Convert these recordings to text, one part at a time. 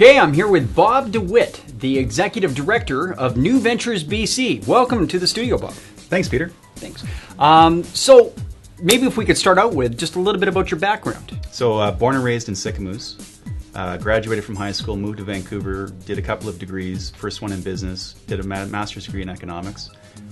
Okay, I'm here with Bob de Wit, the Executive Director of New Ventures BC. Welcome to the studio, Bob. Thanks, Peter. Thanks. So maybe if we could start out with just a little bit about your background. So born and raised in Sycamoose, graduated from high school, moved to Vancouver, did a couple of degrees, first one in business, did a master's degree in economics,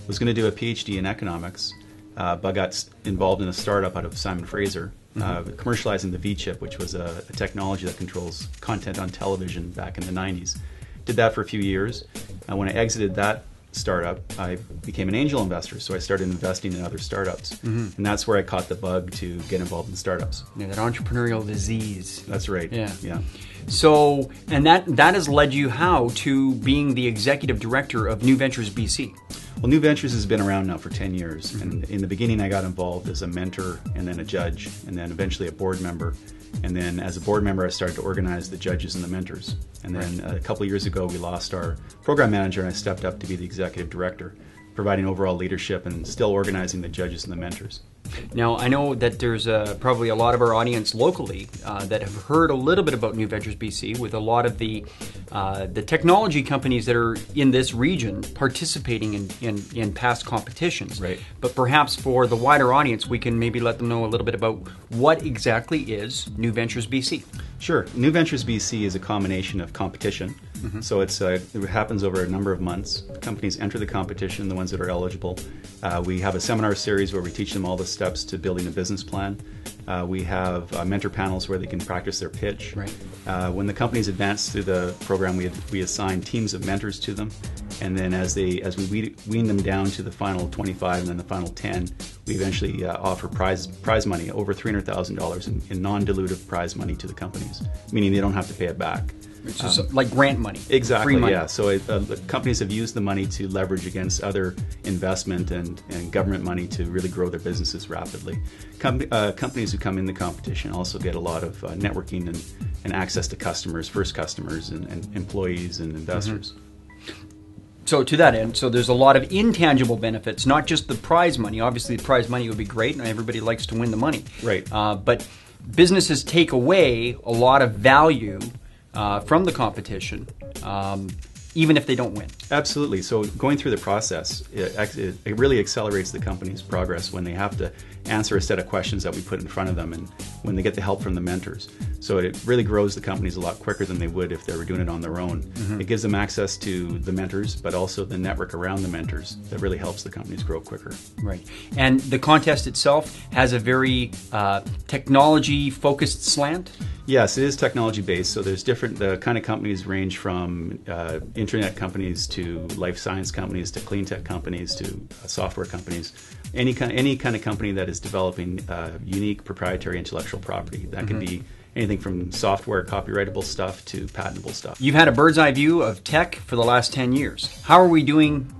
was going to do a PhD in economics, but got involved in a startup out of Simon Fraser, commercializing the V-chip, which was a technology that controls content on television back in the 90s. Did that for a few years. When I exited that startup, I became an angel investor, so I started investing in other startups. And that's where I caught the bug to get involved in startups. Yeah, that entrepreneurial disease. That's right. Yeah. So, and that has led you how to being the Executive Director of New Ventures BC? Well, New Ventures has been around now for 10 years. And in the beginning, I got involved as a mentor and then a judge and then eventually a board member. And then as a board member, I started to organize the judges and the mentors. And then a couple of years ago, we lost our program manager and I stepped up to be the executive director, providing overall leadership and still organizing the judges and the mentors. Now, I know that there's probably a lot of our audience locally that have heard a little bit about New Ventures BC with a lot of the technology companies that are in this region participating in past competitions. Right. But perhaps for the wider audience, we can maybe let them know a little bit about what exactly is New Ventures BC. Sure. New Ventures BC is a combination of competition. So it happens over a number of months. Companies enter the competition, the ones that are eligible. We have a seminar series where we teach them all the steps to building a business plan. We have mentor panels where they can practice their pitch. Right. When the companies advance through the program, we assign teams of mentors to them. And then as we wean them down to the final 25 and then the final 10, we eventually offer prize money, over $300,000 in non-dilutive prize money to the companies, meaning they don't have to pay it back. It's just like grant money. Exactly, free money. yeah. So companies have used the money to leverage against other investment and government money to really grow their businesses rapidly. Companies who come in the competition also get a lot of networking and access to customers, first customers and employees and investors. So to that end, so there's a lot of intangible benefits, not just the prize money. Obviously, the prize money would be great, and everybody likes to win the money. Right. But businesses take away a lot of value from the competition, even if they don't win. Absolutely. So going through the process, it really accelerates the company's progress when they have to answer a set of questions that we put in front of them and when they get the help from the mentors. So it really grows the companies a lot quicker than they would if they were doing it on their own. It gives them access to the mentors, but also the network around the mentors that really helps the companies grow quicker. Right. And the contest itself has a very technology-focused slant? Yes, it is technology-based. So there's the kind of companies range from internet companies to life science companies to clean tech companies to software companies. Any kind of company that is developing unique proprietary intellectual property. That can be anything from software, copyrightable stuff to patentable stuff. You've had a bird's eye view of tech for the last 10 years. How are we doing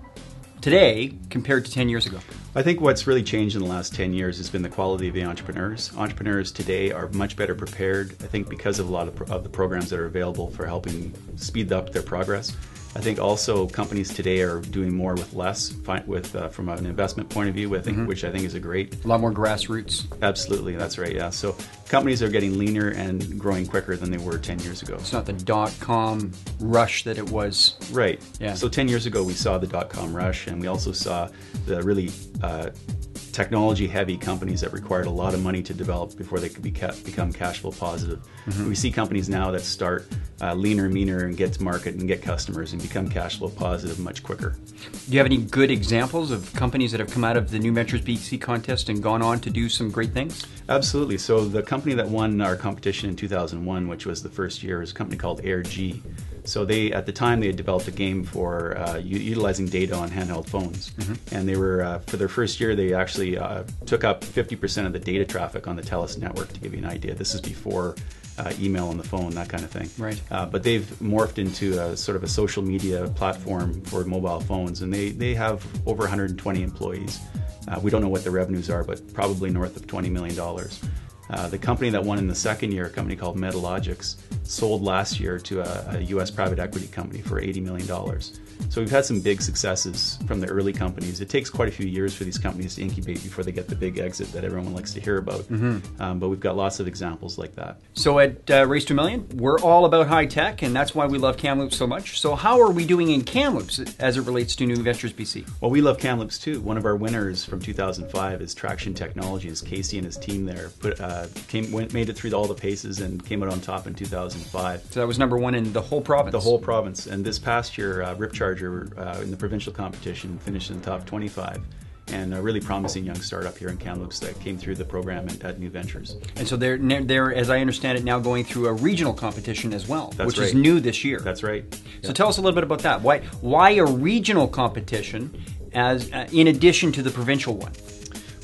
today compared to 10 years ago? I think what's really changed in the last 10 years has been the quality of the entrepreneurs. Entrepreneurs today are much better prepared, I think, because of a lot of the programs that are available for helping speed up their progress. I think also companies today are doing more with less, from an investment point of view, which I think is a great... A lot more grassroots. Absolutely, that's right, yeah. So companies are getting leaner and growing quicker than they were 10 years ago. It's not the dot-com rush that it was. Right. Yeah. So 10 years ago we saw the dot-com rush and we also saw the really technology-heavy companies that required a lot of money to develop before they could become cash flow positive. We see companies now that start leaner, meaner, and get to market and get customers and become cash flow positive much quicker. Do you have any good examples of companies that have come out of the New Ventures BC contest and gone on to do some great things? Absolutely. So the company that won our competition in 2001, which was the first year, is a company called AirG. So at the time, they had developed a game for utilizing data on handheld phones. And they were, for their first year, they actually took up 50% of the data traffic on the TELUS network, to give you an idea. This is before email on the phone, that kind of thing. Right. But they've morphed into a sort of a social media platform for mobile phones, and they have over 120 employees. We don't know what the revenues are, but probably north of $20 million. The company that won in the second year, a company called Metalogics, sold last year to a U.S. private equity company for $80 million. So we've had some big successes from the early companies. It takes quite a few years for these companies to incubate before they get the big exit that everyone likes to hear about. But we've got lots of examples like that. So at Race to a Million, we're all about high tech, and that's why we love Kamloops so much. So how are we doing in Kamloops as it relates to New Ventures BC? Well, we love Kamloops too. One of our winners from 2005 is Traction Technologies. Casey and his team there made it through all the paces and came out on top in 2005. So that was #1 in the whole province? The whole province. And this past year, Ripcharger in the provincial competition finished in the top 25. And a really promising young startup here in Kamloops that came through the program at New Ventures. And so they're, as I understand it, now going through a regional competition as well, which is right. new this year. That's right. So tell us a little bit about that. Why a regional competition as in addition to the provincial one?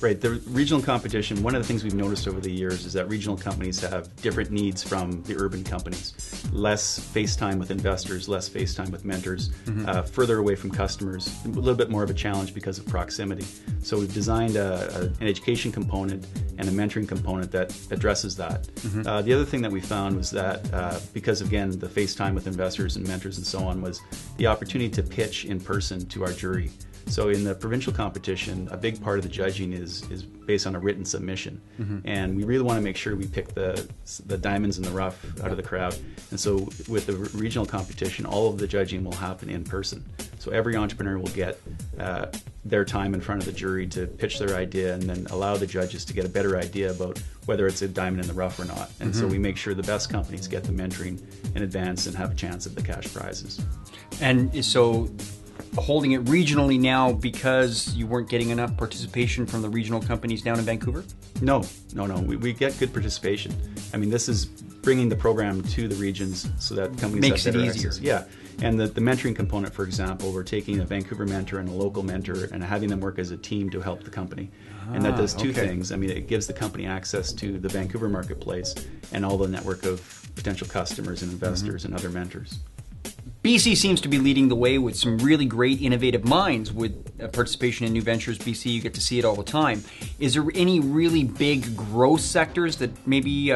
Right, the regional competition, one of the things we've noticed over the years is that regional companies have different needs from the urban companies. Less face time with investors, less face time with mentors, further away from customers, a little bit more of a challenge because of proximity. So we've designed an education component and a mentoring component that addresses that. The other thing that we found was that because, again, the face time with investors and mentors and so on was the opportunity to pitch in person to our jury. So in the provincial competition, a big part of the judging is based on a written submission. And we really want to make sure we pick the diamonds in the rough out of the crowd. And so with the regional competition, all of the judging will happen in person. So every entrepreneur will get their time in front of the jury to pitch their idea and then allow the judges to get a better idea about whether it's a diamond in the rough or not. And so we make sure the best companies get the mentoring in advance and have a chance at the cash prizes. And so holding it regionally now because you weren't getting enough participation from the regional companies down in Vancouver? No. We get good participation. I mean, this is bringing the program to the regions so that companies makes have it better easier. access. Yeah, and the mentoring component, for example, we're taking a Vancouver mentor and a local mentor and having them work as a team to help the company. And that does two things. I mean, it gives the company access to the Vancouver marketplace and all the network of potential customers and investors and other mentors. BC seems to be leading the way with some really great innovative minds with participation in New Ventures BC. You get to see it all the time. Is there any really big growth sectors that maybe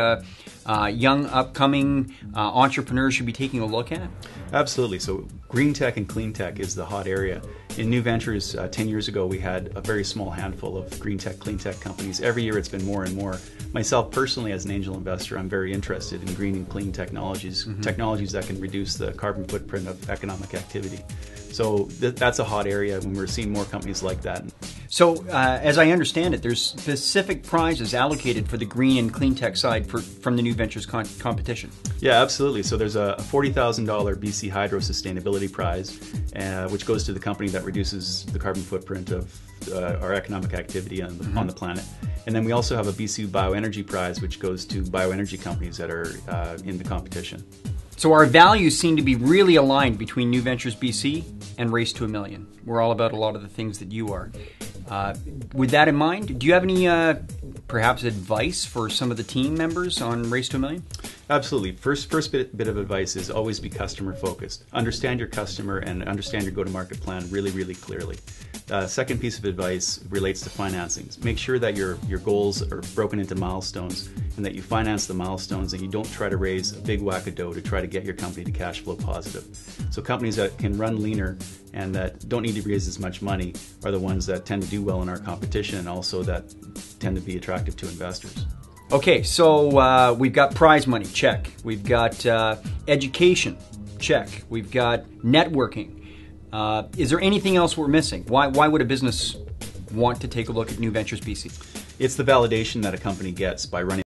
young upcoming entrepreneurs should be taking a look at? Absolutely. So green tech and clean tech is the hot area. In New Ventures, 10 years ago, we had a very small handful of green tech, clean tech companies. Every year it's been more and more. Myself personally, as an angel investor, I'm very interested in green and clean technologies, technologies that can reduce the carbon footprint of economic activity. So that's a hot area when we're seeing more companies like that. So as I understand it, there's specific prizes allocated for the green and clean tech side from the New Ventures competition. Yeah, absolutely. So there's a $40,000 BC Hydro Sustainability Prize, which goes to the company that reduces the carbon footprint of our economic activity on the planet. And then we also have a BC Bioenergy Prize, which goes to bioenergy companies that are in the competition. So our values seem to be really aligned between New Ventures BC and Race to a Million. We're all about a lot of the things that you are. With that in mind, do you have any perhaps advice for some of the team members on Race to a Million? Absolutely. First bit of advice is always be customer focused. Understand your customer and understand your go-to-market plan really, really clearly. Second piece of advice relates to financings. Make sure that your goals are broken into milestones and that you finance the milestones and you don't try to raise a big whack of dough to try to get your company to cash flow positive. So companies that can run leaner and that don't need to raise as much money are the ones that tend to do well in our competition and also that tend to be attractive to investors. Okay, so we've got prize money, check. We've got education, check. We've got networking. Is there anything else we're missing? Why would a business want to take a look at New Ventures BC? It's the validation that a company gets by running